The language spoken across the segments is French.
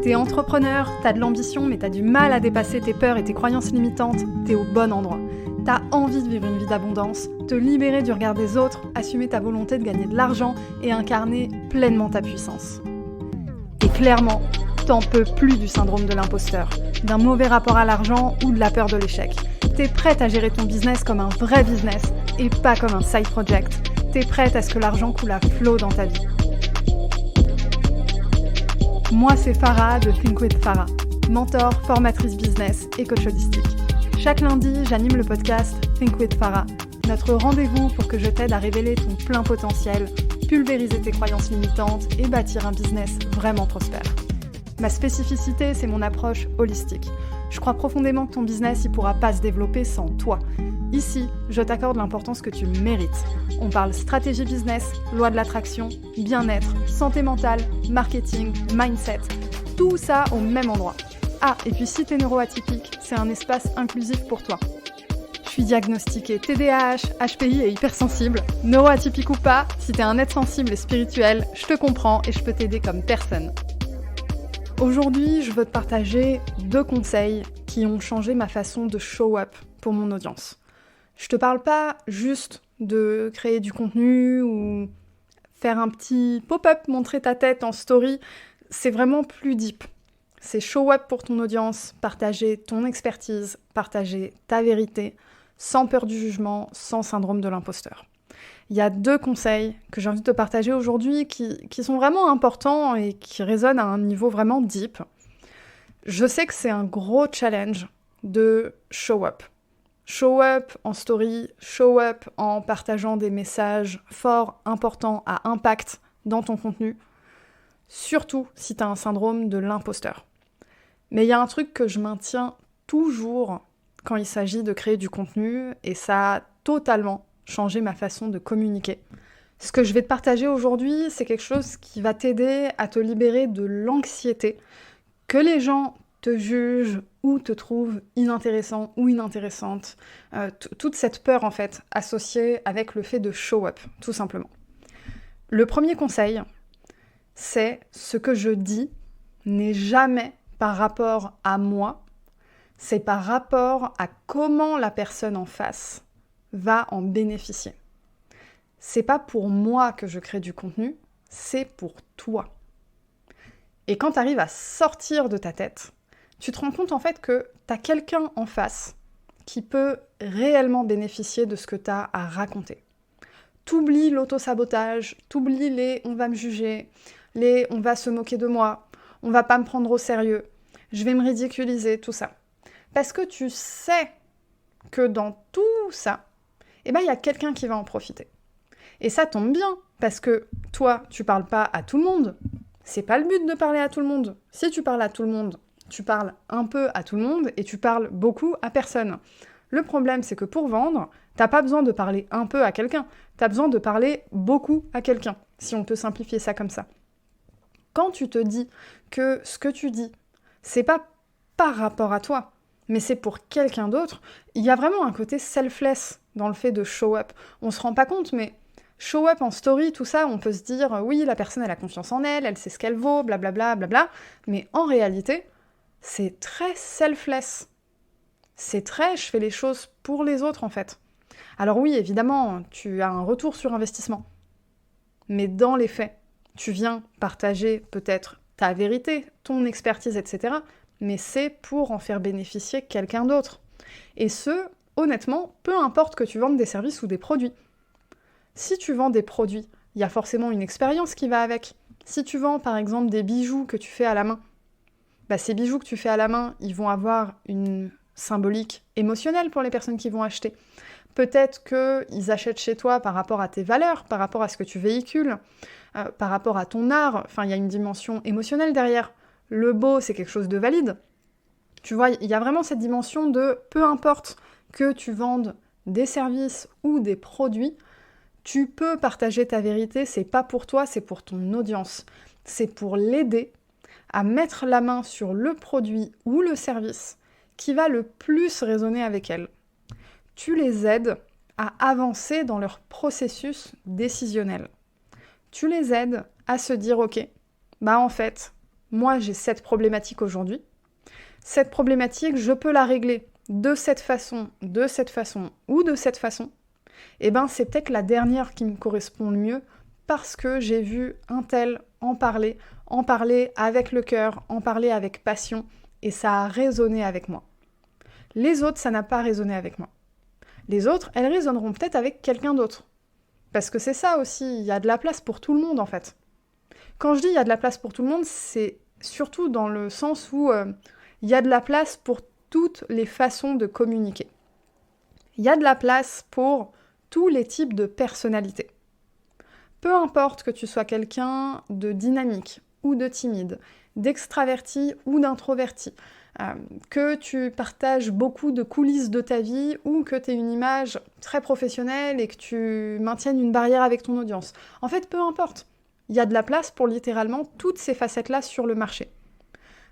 T'es entrepreneur, t'as de l'ambition, mais t'as du mal à dépasser tes peurs et tes croyances limitantes, t'es au bon endroit. T'as envie de vivre une vie d'abondance, te libérer du regard des autres, assumer ta volonté de gagner de l'argent et incarner pleinement ta puissance. Et clairement, t'en peux plus du syndrome de l'imposteur, d'un mauvais rapport à l'argent ou de la peur de l'échec. T'es prête à gérer ton business comme un vrai business et pas comme un side project. T'es prête à ce que l'argent coule à flot dans ta vie. Moi, c'est Farah de Think with Farah, mentor, formatrice business et coach holistique. Chaque lundi, j'anime le podcast Think with Farah, notre rendez-vous pour que je t'aide à révéler ton plein potentiel, pulvériser tes croyances limitantes et bâtir un business vraiment prospère. Ma spécificité, c'est mon approche holistique. Je crois profondément que ton business ne pourra pas se développer sans toi. Ici, je t'accorde l'importance que tu mérites. On parle stratégie business, loi de l'attraction, bien-être, santé mentale, marketing, mindset. Tout ça au même endroit. Ah, et puis si t'es neuroatypique, c'est un espace inclusif pour toi. Je suis diagnostiquée TDAH, HPI et hypersensible. Neuroatypique ou pas, si t'es un être sensible et spirituel, je te comprends et je peux t'aider comme personne. Aujourd'hui, je veux te partager 2 conseils qui ont changé ma façon de show up pour mon audience. Je te parle pas juste de créer du contenu ou faire un petit pop-up, montrer ta tête en story. C'est vraiment plus deep. C'est show up pour ton audience, partager ton expertise, partager ta vérité, sans peur du jugement, sans syndrome de l'imposteur. Il y a 2 conseils que j'ai envie de te partager aujourd'hui qui sont vraiment importants et qui résonnent à un niveau vraiment deep. Je sais que c'est un gros challenge de show up. Show up en story, show up en partageant des messages forts, importants, à impact dans ton contenu, surtout si tu as un syndrome de l'imposteur. Mais il y a un truc que je maintiens toujours quand il s'agit de créer du contenu, et ça a totalement changé ma façon de communiquer. Ce que je vais te partager aujourd'hui, c'est quelque chose qui va t'aider à te libérer de l'anxiété que les gens te jugent ou te trouvent inintéressant ou inintéressante. Toute cette peur, en fait, associée avec le fait de show up, tout simplement. Le premier conseil, c'est ce que je dis n'est jamais par rapport à moi, c'est par rapport à comment la personne en face va en bénéficier. C'est pas pour moi que je crée du contenu, c'est pour toi. Et quand tu arrives à sortir de ta tête, tu te rends compte en fait que tu as quelqu'un en face qui peut réellement bénéficier de ce que tu as à raconter. T'oublies l'auto-sabotage, t'oublies les « on va me juger », les « on va se moquer de moi », « on va pas me prendre au sérieux », « je vais me ridiculiser », tout ça. Parce que tu sais que dans tout ça, il y a quelqu'un qui va en profiter. Et ça tombe bien, parce que toi, tu parles pas à tout le monde. C'est pas le but de parler à tout le monde. Si tu parles à tout le monde, tu parles un peu à tout le monde et tu parles beaucoup à personne. Le problème, c'est que pour vendre, t'as pas besoin de parler un peu à quelqu'un. T'as besoin de parler beaucoup à quelqu'un, si on peut simplifier ça comme ça. Quand tu te dis que ce que tu dis, c'est pas par rapport à toi, mais c'est pour quelqu'un d'autre, il y a vraiment un côté selfless dans le fait de show up. On se rend pas compte, mais show up en story, tout ça, on peut se dire, oui, la personne, elle a confiance en elle, elle sait ce qu'elle vaut, blablabla, blablabla, mais en réalité, c'est très selfless. C'est très, je fais les choses pour les autres, en fait. Alors oui, évidemment, tu as un retour sur investissement. Mais dans les faits, tu viens partager peut-être ta vérité, ton expertise, etc., mais c'est pour en faire bénéficier quelqu'un d'autre. Et ce, honnêtement, peu importe que tu vendes des services ou des produits. Si tu vends des produits, il y a forcément une expérience qui va avec. Si tu vends, par exemple, des bijoux que tu fais à la main, ces bijoux que tu fais à la main, ils vont avoir une symbolique émotionnelle pour les personnes qui vont acheter. Peut-être qu'ils achètent chez toi par rapport à tes valeurs, par rapport à ce que tu véhicules, par rapport à ton art. Enfin, il y a une dimension émotionnelle derrière. Le beau, c'est quelque chose de valide. Tu vois, il y a vraiment cette dimension de peu importe que tu vendes des services ou des produits, tu peux partager ta vérité, c'est pas pour toi, c'est pour ton audience. C'est pour l'aider à mettre la main sur le produit ou le service qui va le plus résonner avec elle. Tu les aides à avancer dans leur processus décisionnel. Tu les aides à se dire, ok, en fait, moi j'ai cette problématique aujourd'hui, cette problématique, je peux la régler de cette façon ou de cette façon, eh ben c'est peut-être la dernière qui me correspond le mieux parce que j'ai vu un tel en parler avec le cœur, en parler avec passion, et ça a résonné avec moi. Les autres, ça n'a pas résonné avec moi. Les autres, elles résonneront peut-être avec quelqu'un d'autre. Parce que c'est ça aussi, il y a de la place pour tout le monde en fait. Quand je dis il y a de la place pour tout le monde, c'est surtout dans le sens où il y a de la place pour toutes les façons de communiquer. Il y a de la place pour tous les types de personnalités. Peu importe que tu sois quelqu'un de dynamique ou de timide, d'extraverti ou d'introverti, que tu partages beaucoup de coulisses de ta vie ou que tu aies une image très professionnelle et que tu maintiennes une barrière avec ton audience. En fait, peu importe. Il y a de la place pour littéralement toutes ces facettes-là sur le marché.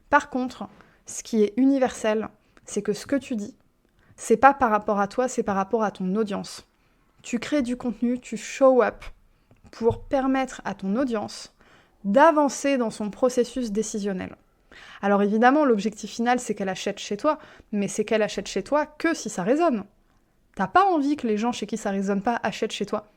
Par contre, ce qui est universel, c'est que ce que tu dis, c'est pas par rapport à toi, c'est par rapport à ton audience. Tu crées du contenu, tu show up pour permettre à ton audience d'avancer dans son processus décisionnel. Alors évidemment, l'objectif final, c'est qu'elle achète chez toi, mais c'est qu'elle achète chez toi que si ça résonne. T'as pas envie que les gens chez qui ça résonne pas achètent chez toi.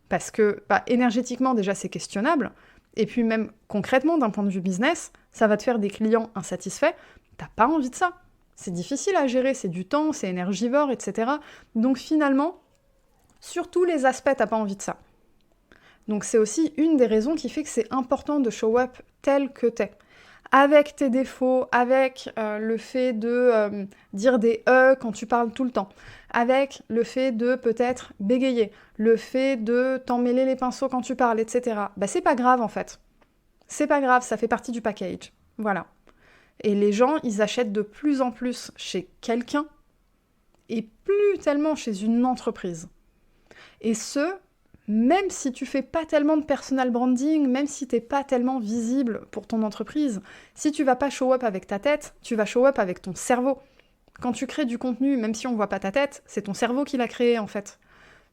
Parce que, énergétiquement, déjà, c'est questionnable, et puis même concrètement, d'un point de vue business, ça va te faire des clients insatisfaits, t'as pas envie de ça. C'est difficile à gérer, c'est du temps, c'est énergivore, etc. Donc finalement, sur tous les aspects, t'as pas envie de ça. Donc c'est aussi une des raisons qui fait que c'est important de show up tel que t'es. Avec tes défauts, avec le fait de dire des « quand tu parles tout le temps, avec le fait de peut-être bégayer, le fait de t'emmêler les pinceaux quand tu parles, etc. » C'est pas grave en fait. C'est pas grave, ça fait partie du package. Voilà. Et les gens, ils achètent de plus en plus chez quelqu'un et plus tellement chez une entreprise. Et ce, même si tu fais pas tellement de personal branding, même si t'es pas tellement visible pour ton entreprise, si tu vas pas show up avec ta tête, tu vas show up avec ton cerveau. Quand tu crées du contenu, même si on voit pas ta tête, c'est ton cerveau qui l'a créé en fait.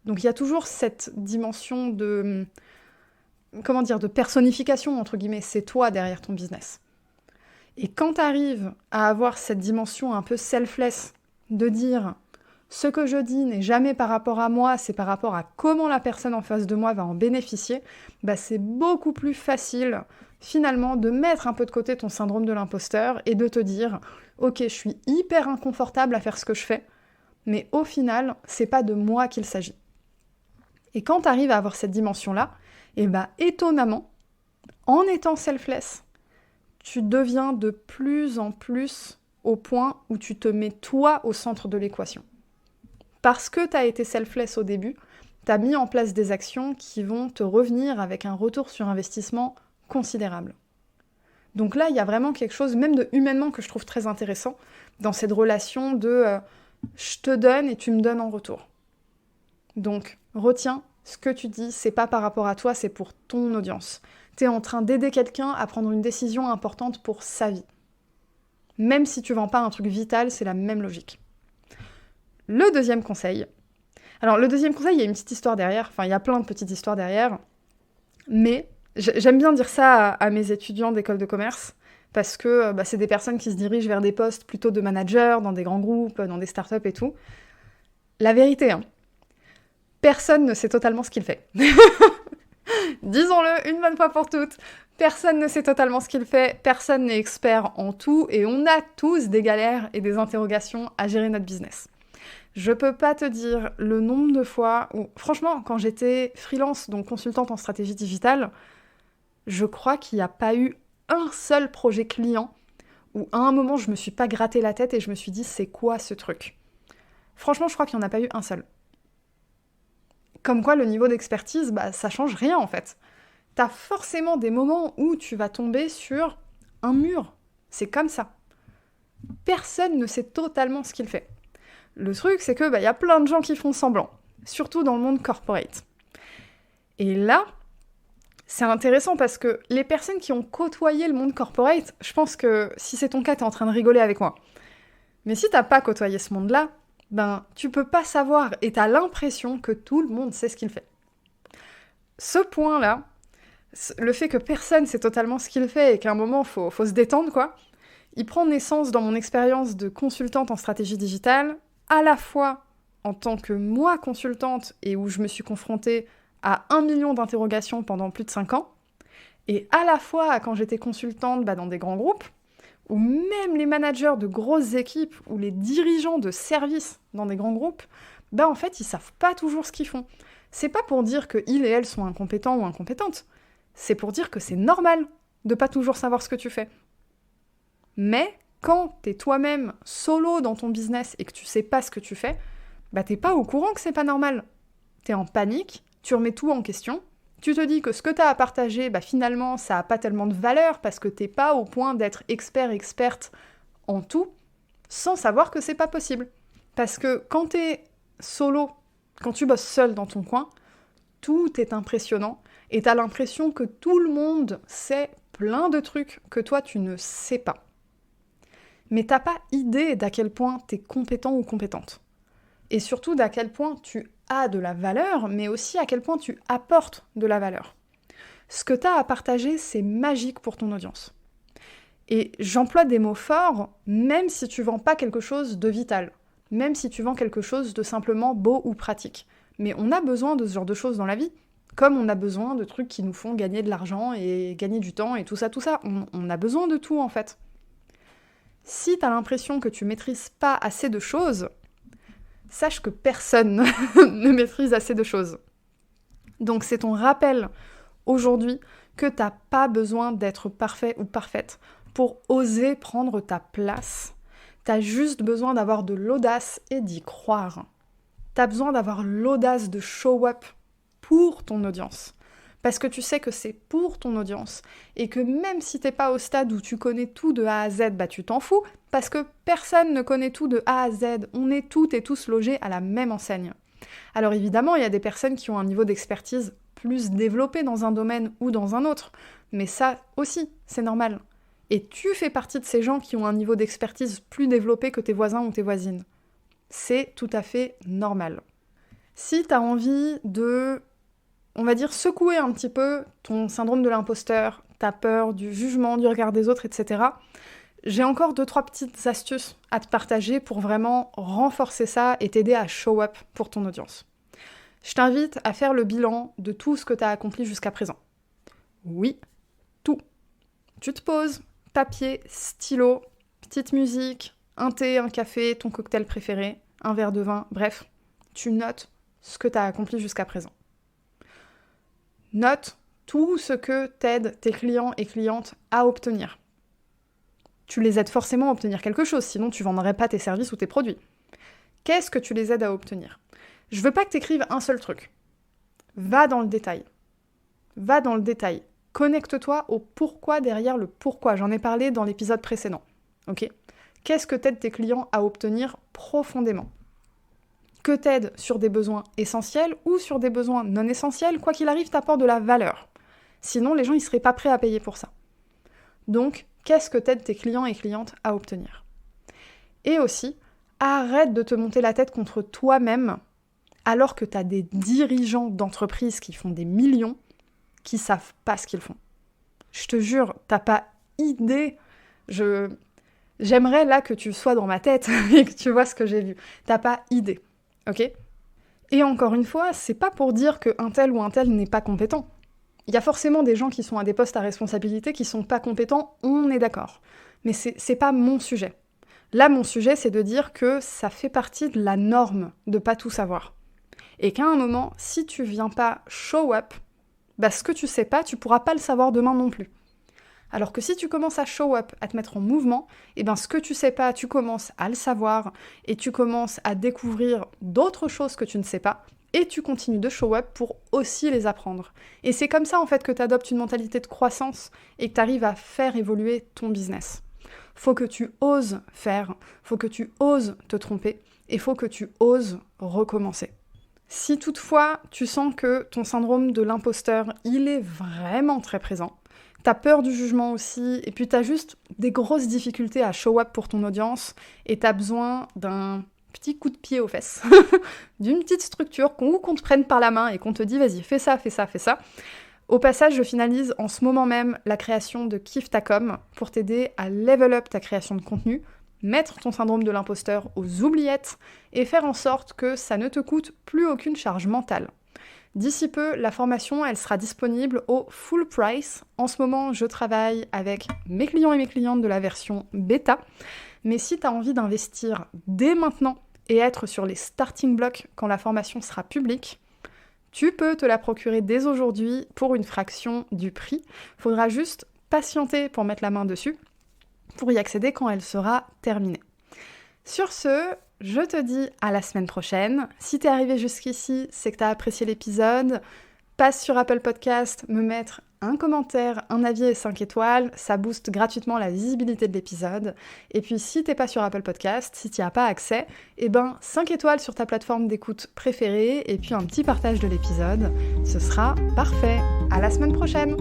Donc il y a toujours cette dimension de personnification entre guillemets, c'est toi derrière ton business. Et quand tu arrives à avoir cette dimension un peu selfless, de dire ce que je dis n'est jamais par rapport à moi, c'est par rapport à comment la personne en face de moi va en bénéficier, c'est beaucoup plus facile finalement de mettre un peu de côté ton syndrome de l'imposteur et de te dire « Ok, je suis hyper inconfortable à faire ce que je fais, mais au final, c'est pas de moi qu'il s'agit. » Et quand tu arrives à avoir cette dimension-là, étonnamment, en étant selfless, tu deviens de plus en plus au point où tu te mets toi au centre de l'équation. Parce que tu as été selfless au début, tu as mis en place des actions qui vont te revenir avec un retour sur investissement considérable. Donc là, il y a vraiment quelque chose, même de humainement, que je trouve très intéressant, dans cette relation de je te donne et tu me donnes en retour. Donc, retiens, ce que tu dis, c'est pas par rapport à toi, c'est pour ton audience. Tu es en train d'aider quelqu'un à prendre une décision importante pour sa vie. Même si tu vends pas un truc vital, c'est la même logique. Le deuxième conseil. Alors, le deuxième conseil, il y a une petite histoire derrière. Enfin, il y a plein de petites histoires derrière. Mais j'aime bien dire ça à mes étudiants d'école de commerce parce que c'est des personnes qui se dirigent vers des postes plutôt de manager, dans des grands groupes, dans des startups et tout. La vérité, personne ne sait totalement ce qu'il fait. Disons-le une bonne fois pour toutes, personne ne sait totalement ce qu'il fait, personne n'est expert en tout, et on a tous des galères et des interrogations à gérer notre business. Je peux pas te dire le nombre de fois où, franchement, quand j'étais freelance, donc consultante en stratégie digitale, je crois qu'il n'y a pas eu un seul projet client où à un moment je me suis pas gratté la tête et je me suis dit c'est quoi ce truc ? Franchement, je crois qu'il n'y en a pas eu un seul. Comme quoi, le niveau d'expertise, ça change rien en fait. T'as forcément des moments où tu vas tomber sur un mur. C'est comme ça. Personne ne sait totalement ce qu'il fait. Le truc, c'est que y a plein de gens qui font semblant, surtout dans le monde corporate. Et là, c'est intéressant parce que les personnes qui ont côtoyé le monde corporate, je pense que si c'est ton cas, t'es en train de rigoler avec moi. Mais si t'as pas côtoyé ce monde-là, tu peux pas savoir et t'as l'impression que tout le monde sait ce qu'il fait. Ce point-là, le fait que personne sait totalement ce qu'il fait et qu'à un moment, faut se détendre, quoi, il prend naissance dans mon expérience de consultante en stratégie digitale, à la fois en tant que moi consultante et où je me suis confrontée à 1 million d'interrogations pendant plus de 5 ans, et à la fois quand j'étais consultante dans des grands groupes, où même les managers de grosses équipes ou les dirigeants de services dans des grands groupes, en fait, ils savent pas toujours ce qu'ils font. C'est pas pour dire qu'ils et elles sont incompétents ou incompétentes, c'est pour dire que c'est normal de pas toujours savoir ce que tu fais. Mais quand t'es toi-même solo dans ton business et que tu sais pas ce que tu fais, t'es pas au courant que c'est pas normal. T'es en panique, tu remets tout en question, tu te dis que ce que t'as à partager, finalement, ça a pas tellement de valeur parce que t'es pas au point d'être experte en tout, sans savoir que c'est pas possible. Parce que quand t'es solo, quand tu bosses seul dans ton coin, tout est impressionnant et t'as l'impression que tout le monde sait plein de trucs que toi tu ne sais pas. Mais t'as pas idée d'à quel point t'es compétent ou compétente. Et surtout d'à quel point tu as de la valeur, mais aussi à quel point tu apportes de la valeur. Ce que t'as à partager, c'est magique pour ton audience. Et j'emploie des mots forts, même si tu vends pas quelque chose de vital, même si tu vends quelque chose de simplement beau ou pratique. Mais on a besoin de ce genre de choses dans la vie, comme on a besoin de trucs qui nous font gagner de l'argent et gagner du temps et tout ça. On a besoin de tout en fait. Si t'as l'impression que tu maîtrises pas assez de choses, sache que personne ne maîtrise assez de choses. Donc c'est ton rappel aujourd'hui que t'as pas besoin d'être parfait ou parfaite pour oser prendre ta place. T'as juste besoin d'avoir de l'audace et d'y croire. T'as besoin d'avoir l'audace de show up pour ton audience. Parce que tu sais que c'est pour ton audience et que même si t'es pas au stade où tu connais tout de A à Z, tu t'en fous parce que personne ne connaît tout de A à Z. On est toutes et tous logés à la même enseigne. Alors évidemment, il y a des personnes qui ont un niveau d'expertise plus développé dans un domaine ou dans un autre, mais ça aussi, c'est normal. Et tu fais partie de ces gens qui ont un niveau d'expertise plus développé que tes voisins ou tes voisines. C'est tout à fait normal. Si t'as envie de, on va dire, secouer un petit peu ton syndrome de l'imposteur, ta peur du jugement, du regard des autres, etc., j'ai encore 2-3 petites astuces à te partager pour vraiment renforcer ça et t'aider à show up pour ton audience. Je t'invite à faire le bilan de tout ce que tu as accompli jusqu'à présent. Oui, tout. Tu te poses, papier, stylo, petite musique, un thé, un café, ton cocktail préféré, un verre de vin, bref, tu notes ce que tu as accompli jusqu'à présent. Note tout ce que t'aident tes clients et clientes à obtenir. Tu les aides forcément à obtenir quelque chose, sinon tu vendrais pas tes services ou tes produits. Qu'est-ce que tu les aides à obtenir ? Je veux pas que tu écrives un seul truc. Va dans le détail. Va dans le détail. Connecte-toi au pourquoi derrière le pourquoi. J'en ai parlé dans l'épisode précédent. Ok ? Qu'est-ce que t'aides tes clients à obtenir profondément ? Que t'aides sur des besoins essentiels ou sur des besoins non essentiels, quoi qu'il arrive, t'apportes de la valeur. Sinon, les gens ils seraient pas prêts à payer pour ça. Donc, qu'est-ce que t'aides tes clients et clientes à obtenir ? Et aussi, arrête de te monter la tête contre toi-même alors que t'as des dirigeants d'entreprises qui font des millions qui savent pas ce qu'ils font. Je te jure, t'as pas idée. J'aimerais là que tu sois dans ma tête et que tu vois ce que j'ai vu. T'as pas idée, ok ? Et encore une fois, c'est pas pour dire qu'un tel ou un tel n'est pas compétent. Il y a forcément des gens qui sont à des postes à responsabilité qui sont pas compétents, on est d'accord. Mais c'est pas mon sujet. Là, mon sujet, c'est de dire que ça fait partie de la norme de pas tout savoir. Et qu'à un moment, si tu viens pas show up, ce que tu sais pas, tu pourras pas le savoir demain non plus. Alors que si tu commences à show up, à te mettre en mouvement, ce que tu sais pas, tu commences à le savoir et tu commences à découvrir d'autres choses que tu ne sais pas et tu continues de show up pour aussi les apprendre. Et c'est comme ça en fait que tu adoptes une mentalité de croissance et que tu arrives à faire évoluer ton business. Faut que tu oses faire, faut que tu oses te tromper et faut que tu oses recommencer. Si toutefois tu sens que ton syndrome de l'imposteur, il est vraiment très présent, t'as peur du jugement aussi, et puis t'as juste des grosses difficultés à show up pour ton audience, et t'as besoin d'un petit coup de pied aux fesses, d'une petite structure qu'on te prenne par la main et qu'on te dit vas-y, fais ça, Au passage, je finalise en ce moment même la création de Kiffe ta com pour t'aider à level up ta création de contenu, mettre ton syndrome de l'imposteur aux oubliettes et faire en sorte que ça ne te coûte plus aucune charge mentale. D'ici peu, la formation, elle sera disponible au full price. En ce moment, je travaille avec mes clients et mes clientes de la version bêta. Mais si tu as envie d'investir dès maintenant et être sur les starting blocks quand la formation sera publique, tu peux te la procurer dès aujourd'hui pour une fraction du prix. Faudra juste patienter pour mettre la main dessus, pour y accéder quand elle sera terminée. Sur ce, je te dis à la semaine prochaine. Si t'es arrivé jusqu'ici, c'est que t'as apprécié l'épisode. Passe sur Apple Podcast, me mettre un commentaire, un avis et 5 étoiles. Ça booste gratuitement la visibilité de l'épisode. Et puis si t'es pas sur Apple Podcast, si t'y as pas accès, 5 étoiles sur ta plateforme d'écoute préférée et puis un petit partage de l'épisode. Ce sera parfait. À la semaine prochaine.